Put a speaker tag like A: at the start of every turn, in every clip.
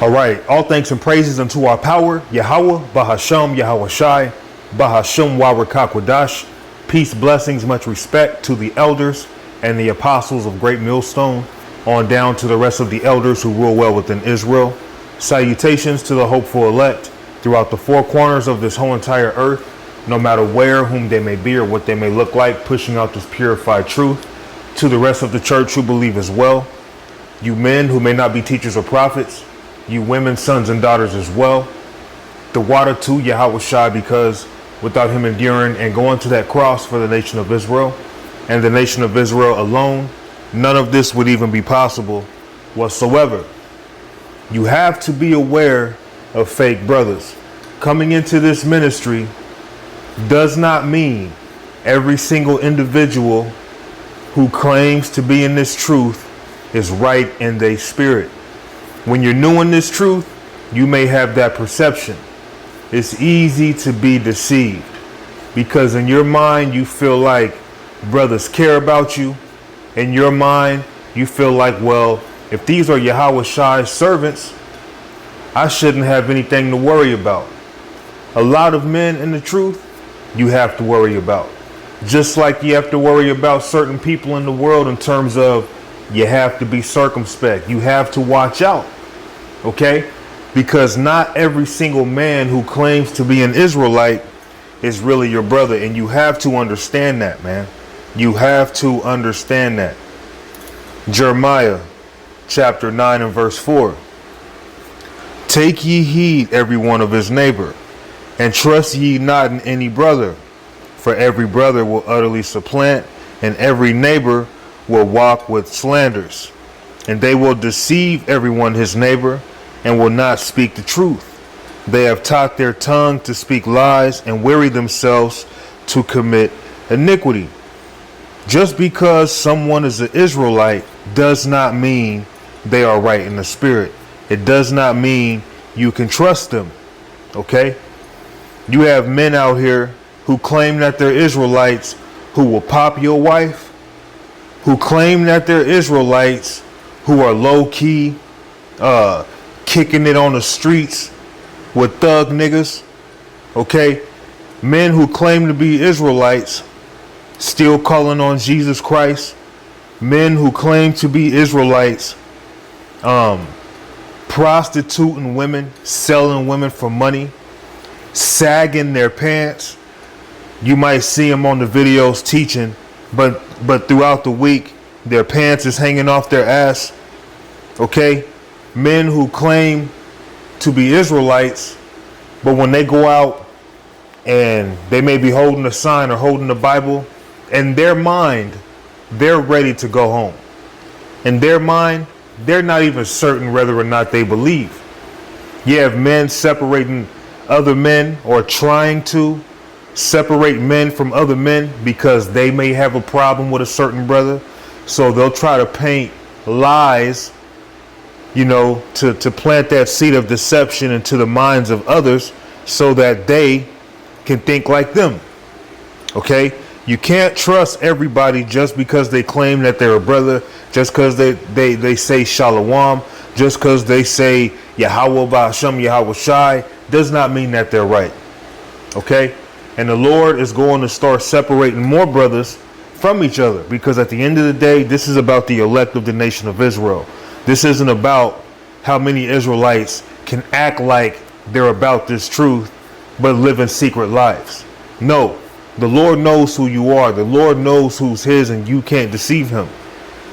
A: All right, all thanks and praises unto our power, Yahweh, Bahasham, Yahweh Shai, Bahasham, WarakakWadash. Peace, blessings, much respect to the elders and the apostles of Great Millstone, on down to the rest of the elders who rule well within Israel. Salutations to the hopeful elect throughout the four corners of this whole entire earth, no matter where, whom they may be, or what they may look like, pushing out this purified truth. To the rest of the church who believe as well. You men who may not be teachers or prophets, you women, sons and daughters as well. The water to Yahweh Shai, because without him enduring and going to that cross for the nation of Israel and the nation of Israel alone, none of this would even be possible whatsoever. You have to be aware of fake brothers. Coming into this ministry does not mean every single individual who claims to be in this truth is right in their spirit. When you're new in this truth, you may have that perception. It's easy to be deceived because in your mind, you feel like brothers care about you. In your mind, you feel like, well, if these are Yahweh Shai's servants, I shouldn't have anything to worry about. A lot of men in the truth, you have to worry about. Just like you have to worry about certain people in the world in terms of you have to be circumspect. You have to watch out. Okay? Because not every single man who claims to be an Israelite is really your brother. And you have to understand that, man. You have to understand that. Jeremiah chapter 9 and verse 4. Take ye heed every one of his neighbor, and trust ye not in any brother. For every brother will utterly supplant, and every neighbor will walk with slanders. And they will deceive everyone his neighbor, and will not speak the truth. They have taught their tongue to speak lies, and weary themselves to commit iniquity. Just because someone is an Israelite does not mean they are right in the spirit. It does not mean you can trust them. Okay? You have men out here who claim that they're Israelites who will pop your wife, who claim that they're Israelites who are low-key, kicking it on the streets with thug niggas. Okay? Men who claim to be Israelites still calling on Jesus Christ. Men who claim to be Israelites prostituting women, selling women for money, sagging their pants. You might see them on the videos teaching, but throughout the week their pants is hanging off their ass. Okay? Men who claim to be Israelites, but when they go out and they may be holding a sign or holding the Bible, in their mind, they're ready to go home. In their mind, they're not even certain whether or not they believe. You have men separating other men or trying to separate men from other men because they may have a problem with a certain brother. So they'll try to paint lies, to plant that seed of deception into the minds of others so that they can think like them. Okay? You can't trust everybody just because they claim that they're a brother, just because they say Shalom, just because they say Yahweh Ba'ashem, Yahweh Shai, does not mean that they're right. Okay? And the Lord is going to start separating more brothers from each other, because at the end of the day, this is about the elect of the nation of Israel. This isn't about how many Israelites can act like they're about this truth, but live in secret lives. No, the Lord knows who you are. The Lord knows who's his, and you can't deceive him.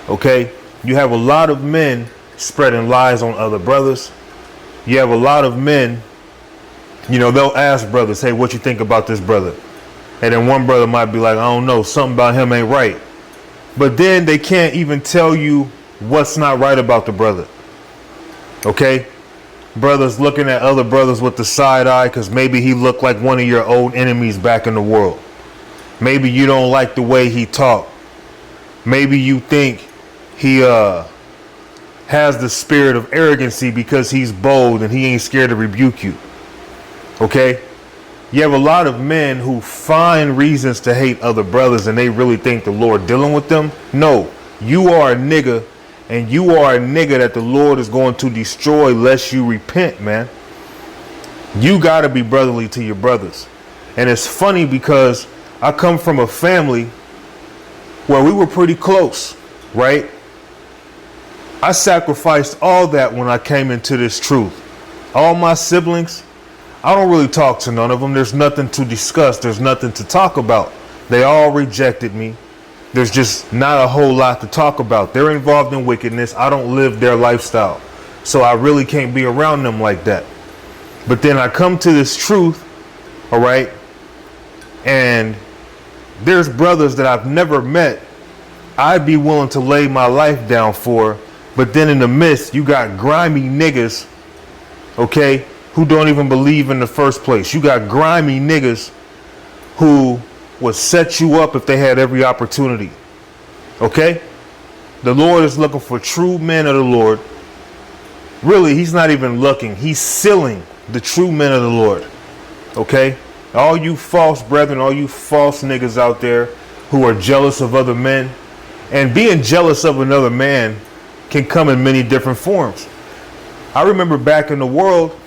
A: Okay? You have a lot of men spreading lies on other brothers. You have a lot of men, they'll ask brothers, hey, what you think about this brother? And then one brother might be like, I don't know, something about him ain't right. But then they can't even tell you what's not right about the brother. Okay? Brothers looking at other brothers with the side eye because maybe he looked like one of your old enemies back in the world. Maybe you don't like the way he talked. Maybe you think he has the spirit of arrogancy because he's bold and he ain't scared to rebuke you. Okay? You have a lot of men who find reasons to hate other brothers and they really think the Lord dealing with them. No, you are a nigga and you are a nigga that the Lord is going to destroy lest you repent, man. You got to be brotherly to your brothers. And it's funny because I come from a family where we were pretty close, right? I sacrificed all that when I came into this truth. All my siblings, I don't really talk to none of them. There's nothing to discuss. There's nothing to talk about. They all rejected me. There's just not a whole lot to talk about. They're involved in wickedness. I don't live their lifestyle. So I really can't be around them like that. But then I come to this truth, all right? And there's brothers that I've never met. I'd be willing to lay my life down for. But then in the midst, you got grimy niggas, okay, who don't even believe in the first place. You got grimy niggas who would set you up if they had every opportunity. Okay? The Lord is looking for true men of the Lord. Really, he's not even looking. He's sealing the true men of the Lord. Okay? All you false brethren, all you false niggas out there who are jealous of other men. And being jealous of another man can come in many different forms. I remember back in the world,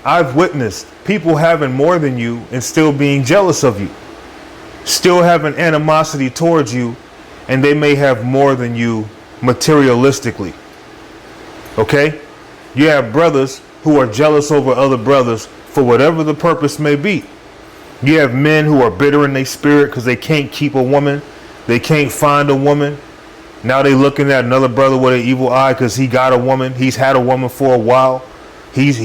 A: I've witnessed people having more than you and still being jealous of you. Still having animosity towards you, and they may have more than you materialistically. Okay? You have brothers who are jealous over other brothers for whatever the purpose may be. You have men who are bitter in their spirit because they can't keep a woman. They can't find a woman. Now they looking at another brother with an evil eye because he got a woman. He's had a woman for a while. He's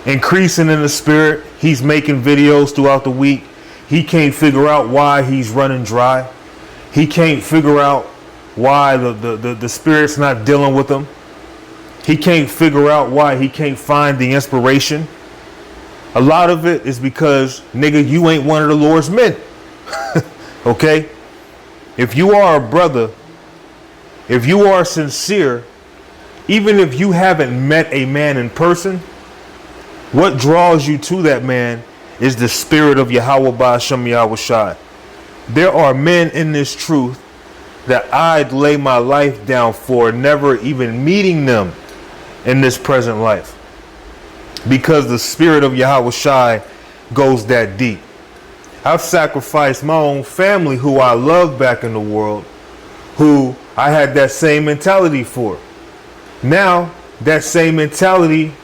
A: increasing in the spirit. He's making videos throughout the week. He can't figure out why he's running dry. He can't figure out why the spirit's not dealing with him. He can't figure out why he can't find the inspiration. A lot of it is because, nigga, you ain't one of the Lord's men. Okay? If you are a brother, if you are sincere, even if you haven't met a man in person, what draws you to that man is the spirit of Yahweh Ba'ashem Yahweh Shai. There are men in this truth that I'd lay my life down for, never even meeting them in this present life. Because the spirit of Yahweh Shai goes that deep. I've sacrificed my own family who I loved back in the world, who I had that same mentality for. Now, that same mentality,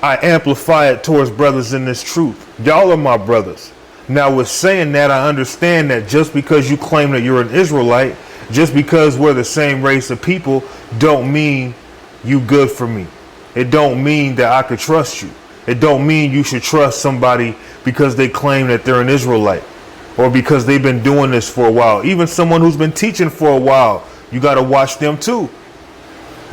A: I amplify it towards brothers in this truth. Y'all are my brothers. Now, with saying that, I understand that just because you claim that you're an Israelite, just because we're the same race of people, don't mean you good for me. It don't mean that I could trust you. It don't mean you should trust somebody because they claim that they're an Israelite or because they've been doing this for a while. Even someone who's been teaching for a while, you got to watch them too.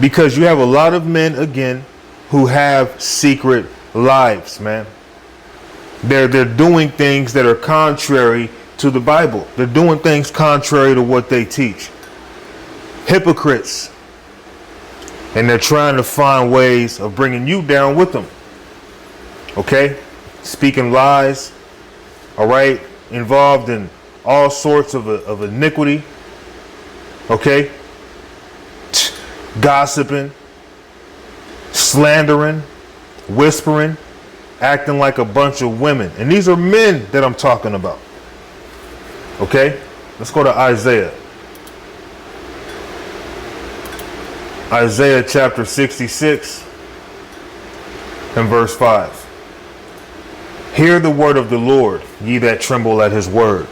A: Because you have a lot of men, again, who have secret lives, man. They're doing things that are contrary to the Bible. They're doing things contrary to what they teach. Hypocrites. And they're trying to find ways of bringing you down with them. Okay? Speaking lies. All right? Involved in all sorts of iniquity. Okay? Gossiping. Slandering. Whispering. Acting like a bunch of women. And these are men that I'm talking about. Okay? Let's go to Isaiah. Isaiah chapter 66 and verse 5. Hear the word of the Lord, ye that tremble at his word.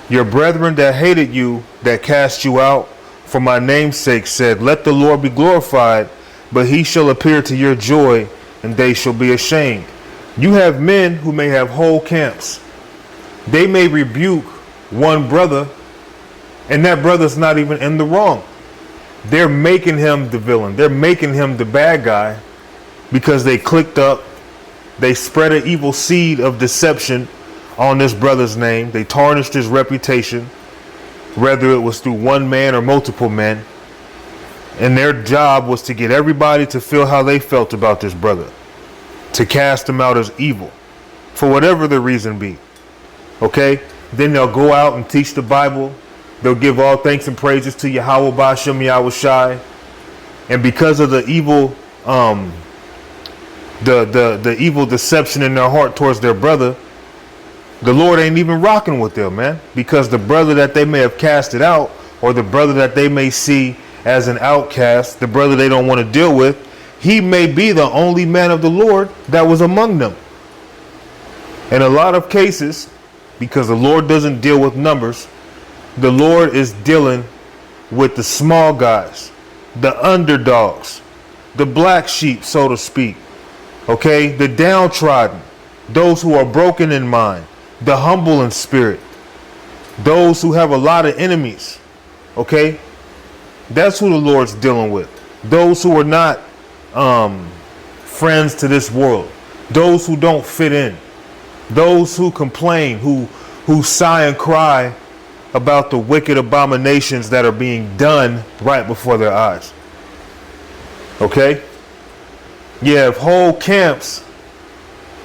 A: Your brethren that hated you, that cast you out, for my name's sake said, let the Lord be glorified, but he shall appear to your joy, and they shall be ashamed. You have men who may have whole camps. They may rebuke one brother, and that brother's not even in the wrong. They're making him the villain. They're making him the bad guy because they clicked up. They spread an evil seed of deception on this brother's name. They tarnished his reputation, whether it was through one man or multiple men. And their job was to get everybody to feel how they felt about this brother, to cast him out as evil, for whatever the reason be. Okay? Then they'll go out and teach the Bible. They'll give all thanks and praises to Yahweh Ba'ashem Yahweh Shai. And because of the evil, the evil deception in their heart towards their brother, the Lord ain't even rocking with them, man. Because the brother that they may have casted out, or the brother that they may see as an outcast, the brother they don't want to deal with, he may be the only man of the Lord that was among them. In a lot of cases, because the Lord doesn't deal with numbers, the Lord is dealing with the small guys, the underdogs, the black sheep, so to speak. Okay, the downtrodden, those who are broken in mind, the humble in spirit, those who have a lot of enemies. Okay, that's who the Lord's dealing with. Those who are not friends to this world, those who don't fit in, those who complain, who sigh and cry about the wicked abominations that are being done right before their eyes. Okay, you have whole camps,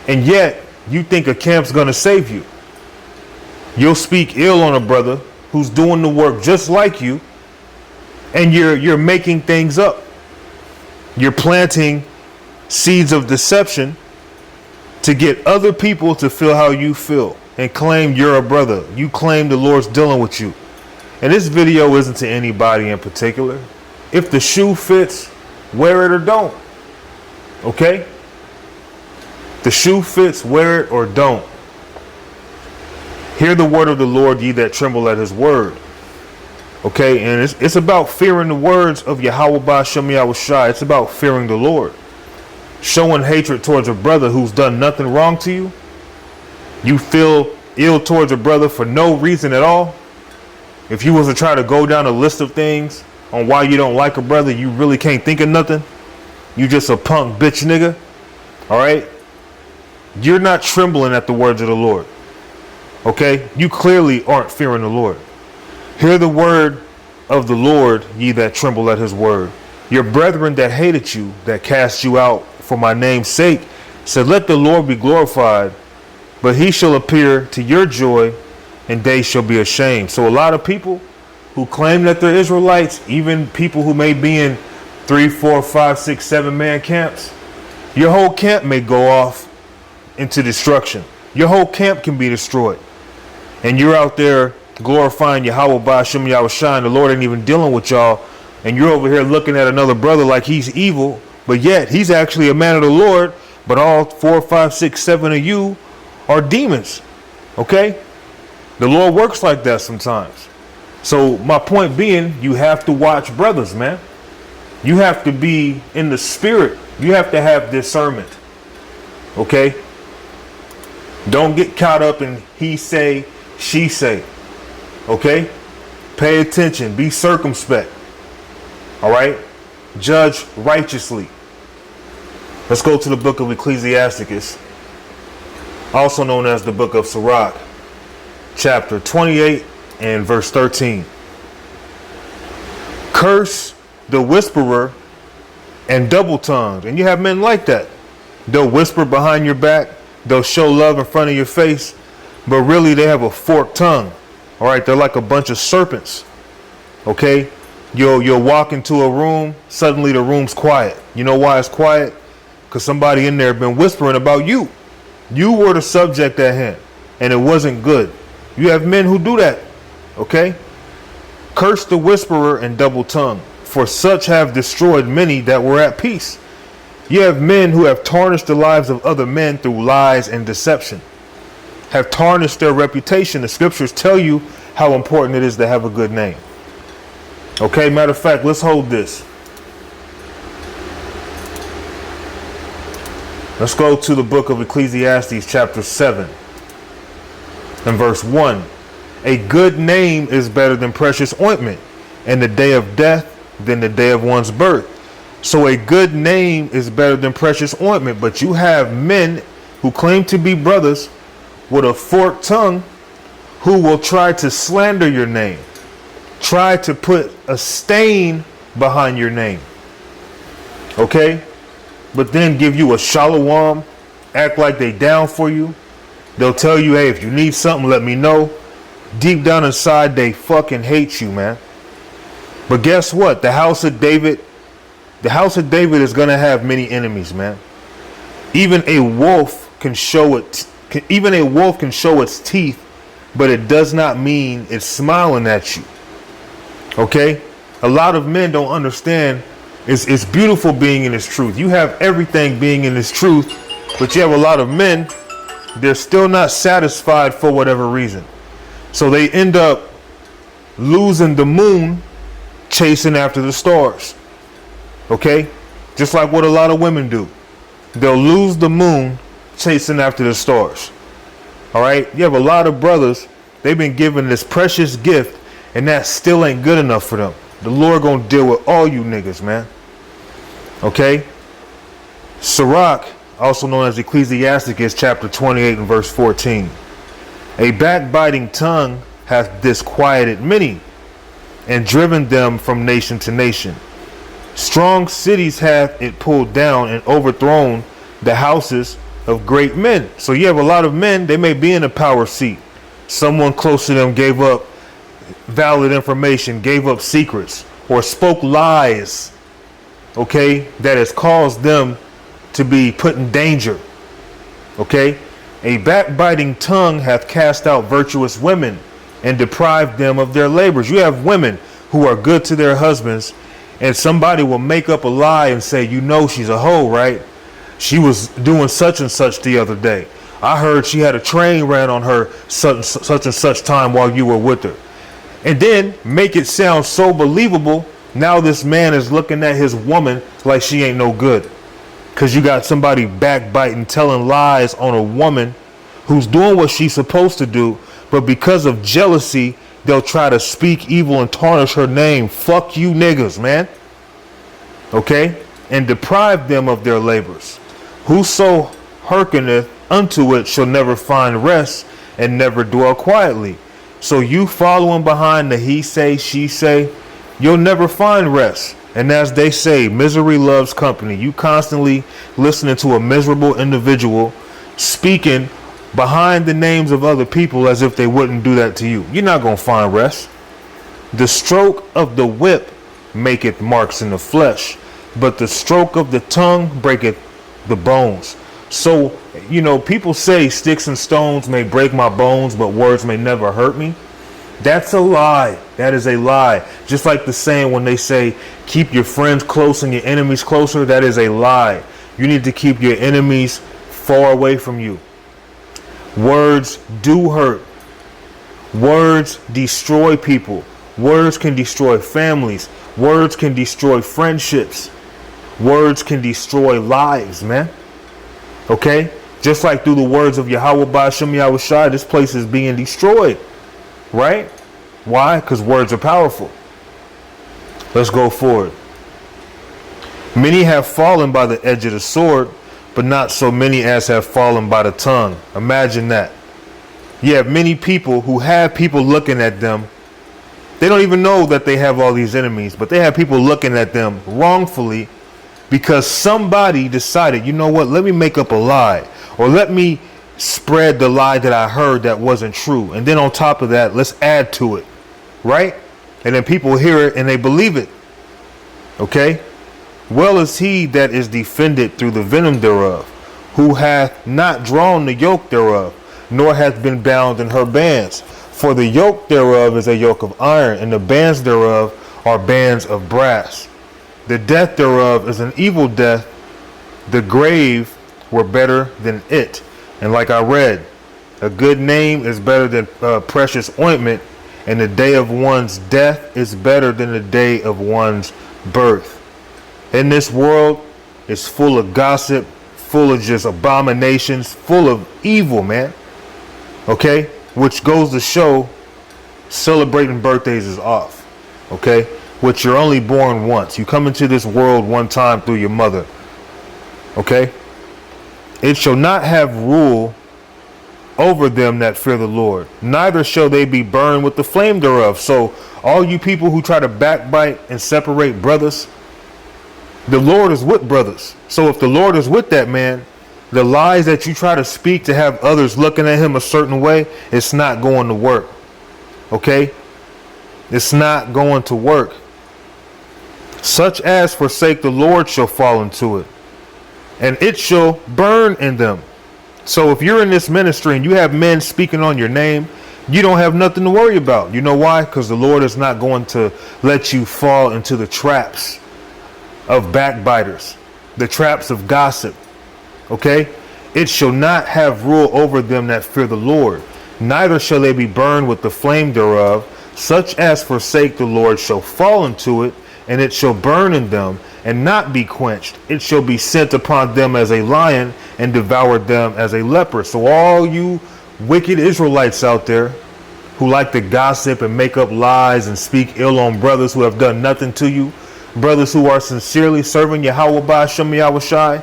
A: and yet you think a camp's gonna save you. You'll speak ill on a brother who's doing the work just like you, and you're making things up. You're planting seeds of deception to get other people to feel how you feel and claim you're a brother. You claim the Lord's dealing with you. And this video isn't to anybody in particular. If the shoe fits, wear it or don't. Okay? The shoe fits, wear it or don't. Hear the word of the Lord, ye that tremble at his word. Okay, and it's about fearing the words of Yahweh Ba'ashem Yahweh Shai. It's about fearing the Lord. Showing hatred towards a brother who's done nothing wrong to you. You feel ill towards a brother for no reason at all. If you was to try to go down a list of things on why you don't like a brother, you really can't think of nothing. You just a punk bitch nigga. All right? You're not trembling at the words of the Lord. Okay? You clearly aren't fearing the Lord. Hear the word of the Lord, ye that tremble at his word. Your brethren that hated you, that cast you out for my name's sake, said, let the Lord be glorified, but he shall appear to your joy, and they shall be ashamed. So a lot of people who claim that they're Israelites, even people who may be in 3, 4, 5, 6, 7 man camps, your whole camp may go off into destruction. Your whole camp can be destroyed. And you're out there glorifying Yahweh Ba'ashem Yahweh Shai, and the Lord ain't even dealing with y'all. And you're over here looking at another brother like he's evil, but yet he's actually a man of the Lord. But all 4, 5, 6, 7 of you are demons. Okay? The Lord works like that sometimes. So my point being, you have to watch brothers, man. You have to be in the spirit. You have to have discernment. Okay? Don't get caught up in he say, she say. Okay? Pay attention. Be circumspect. All right? Judge righteously. Let's go to the book of Ecclesiasticus, also known as the book of Sirach, chapter 28 and verse 13. Curse the whisperer and double-tongued. And you have men like that. They'll whisper behind your back. They'll show love in front of your face. But really, they have a forked tongue. All right? They're like a bunch of serpents. Okay? You'll walk into a room. Suddenly, the room's quiet. You know why it's quiet? Because somebody in there been whispering about you. You were the subject at hand. And it wasn't good. You have men who do that. Okay? Curse the whisperer and double-tongued. For such have destroyed many that were at peace. You have men who have tarnished the lives of other men through lies and deception. Have tarnished their reputation. The scriptures tell you how important it is to have a good name. Okay, matter of fact, let's hold this. Let's go to the book of Ecclesiastes, chapter 7, and verse 1. A good name is better than precious ointment, and the day of death than the day of one's birth. So a good name is better than precious ointment. But you have men who claim to be brothers with a forked tongue who will try to slander your name, try to put a stain behind your name. Okay? But then give you a shalom, act like they down for you. They'll tell you, hey, if you need something, let me know. Deep down inside, they fucking hate you, man. But guess what? The house of David is gonna have many enemies, man. Even a wolf can show its teeth, but it does not mean it's smiling at you. Okay? A lot of men don't understand. It's beautiful being in this truth. You have everything being in this truth, but you have a lot of men, they're still not satisfied for whatever reason. So they end up losing the moon chasing after the stars. Okay? Just like what a lot of women do. They'll lose the moon chasing after the stars. All right? You have a lot of brothers, they've been given this precious gift, and that still ain't good enough for them. The Lord gonna deal with all you niggas, man. Okay? Sirach, also known as Ecclesiasticus, chapter 28 and verse 14. A backbiting tongue hath disquieted many, and driven them from nation to nation. Strong cities hath it pulled down, and overthrown the houses of great men. So you have a lot of men, they may be in a power seat. Someone close to them gave up valid information, gave up secrets, or spoke lies, okay, that has caused them to be put in danger. Okay? A backbiting tongue hath cast out virtuous women, and deprived them of their labors. You have women who are good to their husbands, and somebody will make up a lie and say, you know, she's a hoe, right? She was doing such and such the other day. I heard she had a train ran on her such and such time while you were with her. And then make it sound so believable. Now this man is looking at his woman like she ain't no good. Because you got somebody backbiting, telling lies on a woman who's doing what she's supposed to do. But because of jealousy, they'll try to speak evil and tarnish her name. Fuck you niggas, man. Okay? And deprive them of their labors. Whoso hearkeneth unto it shall never find rest, and never dwell quietly. So you following behind the he say, she say, you'll never find rest. And as they say, misery loves company. You constantly listening to a miserable individual speaking behind the names of other people as if they wouldn't do that to you. You're not going to find rest. The stroke of the whip maketh marks in the flesh, but the stroke of the tongue breaketh the bones. So, you know, people say sticks and stones may break my bones, but words may never hurt me. That's a lie. That is a lie. Just like the saying when they say, keep your friends close and your enemies closer, that is a lie. You need to keep your enemies far away from you. Words do hurt. Words destroy people. Words can destroy families. Words can destroy friendships. Words can destroy lives, man. Okay? Just like through the words of Yahweh Ba'ashem Yahweh Shai, this place is being destroyed. Right? Why? Because words are powerful. Let's go forward. Many have fallen by the edge of the sword, but not so many as have fallen by the tongue. Imagine that. You have many people who have people looking at them. They don't even know that they have all these enemies, but they have people looking at them wrongfully because somebody decided, you know what, let me make up a lie, or let me spread the lie that I heard that wasn't true. And then on top of that, let's add to it. Right? And then people hear it and they believe it. Okay? Well is he that is defended through the venom thereof, who hath not drawn the yoke thereof, nor hath been bound in her bands. For the yoke thereof is a yoke of iron, and the bands thereof are bands of brass. The death thereof is an evil death. The grave were better than it. And like I read, a good name is better than precious ointment, and the day of one's death is better than the day of one's birth. In this world, it's full of gossip, full of just abominations, full of evil, man. Okay? Which goes to show celebrating birthdays is off. Okay? Which you're only born once. You come into this world one time through your mother. Okay? It shall not have rule over them that fear the Lord, neither shall they be burned with the flame thereof. So all you people who try to backbite and separate brothers, the Lord is with brothers. So if the Lord is with that man, the lies that you try to speak to have others looking at him a certain way, it's not going to work. Okay? It's not going to work. Such as forsake the Lord shall fall into it, and it shall burn in them. So if you're in this ministry and you have men speaking on your name, you don't have nothing to worry about. You know why? Because the Lord is not going to let you fall into the traps of backbiters, the traps of gossip. Okay? It shall not have rule over them that fear the Lord, neither shall they be burned with the flame thereof. Such as forsake the Lord shall fall into it, and it shall burn in them, and not be quenched. It shall be sent upon them as a lion, and devour them as a leper. So all you wicked Israelites out there who like to gossip and make up lies and speak ill on brothers who have done nothing to you, brothers who are sincerely serving Yahweh Ba'ashem Yahweh Shai,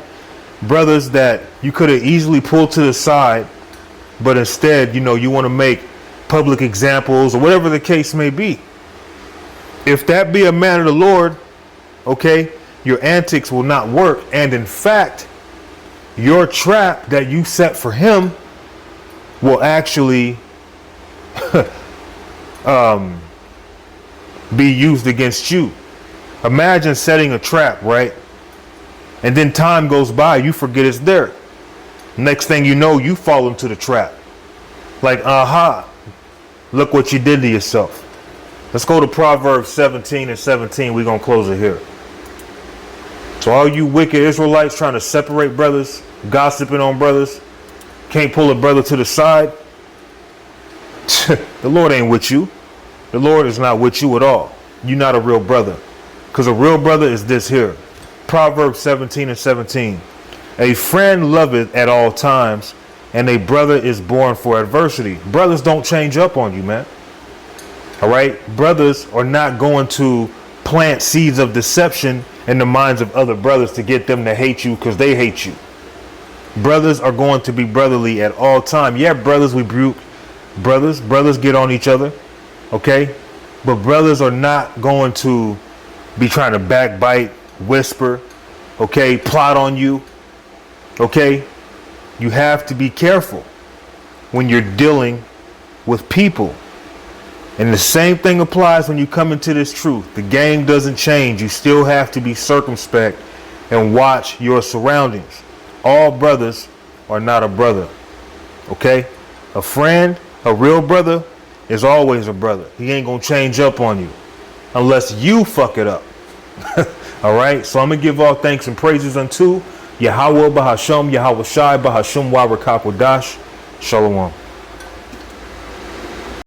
A: brothers that you could have easily pulled to the side, but instead, you want to make public examples or whatever the case may be. If that be a man of the Lord, okay, your antics will not work. And in fact, your trap that you set for him will actually be used against you. Imagine setting a trap, right? And then time goes by, you forget it's there. Next thing you know, you fall into the trap. Like, look what you did to yourself. Let's go to Proverbs 17 and 17. We're going to close it here. So all you wicked Israelites trying to separate brothers, gossiping on brothers, can't pull a brother to the side. The Lord ain't with you. The Lord is not with you at all. You're not a real brother. Because a real brother is this here. Proverbs 17 and 17. A friend loveth at all times, and a brother is born for adversity. Brothers don't change up on you, man. All right? Brothers are not going to plant seeds of deception in the minds of other brothers to get them to hate you because they hate you. Brothers are going to be brotherly at all time. Yeah, brothers rebuke brothers. Brothers get on each other. Okay? But brothers are not going to be trying to backbite, whisper, okay, plot on you. Okay? You have to be careful when you're dealing with people. And the same thing applies when you come into this truth. The game doesn't change. You still have to be circumspect and watch your surroundings. All brothers are not a brother. Okay? A friend, a real brother, is always a brother. He ain't going to change up on you unless you fuck it up. All right? So I'm going to give all thanks and praises unto Yahweh Ba'ashem Yahweh Shai Ba'ashem Wa Rakakwadash. Shalom.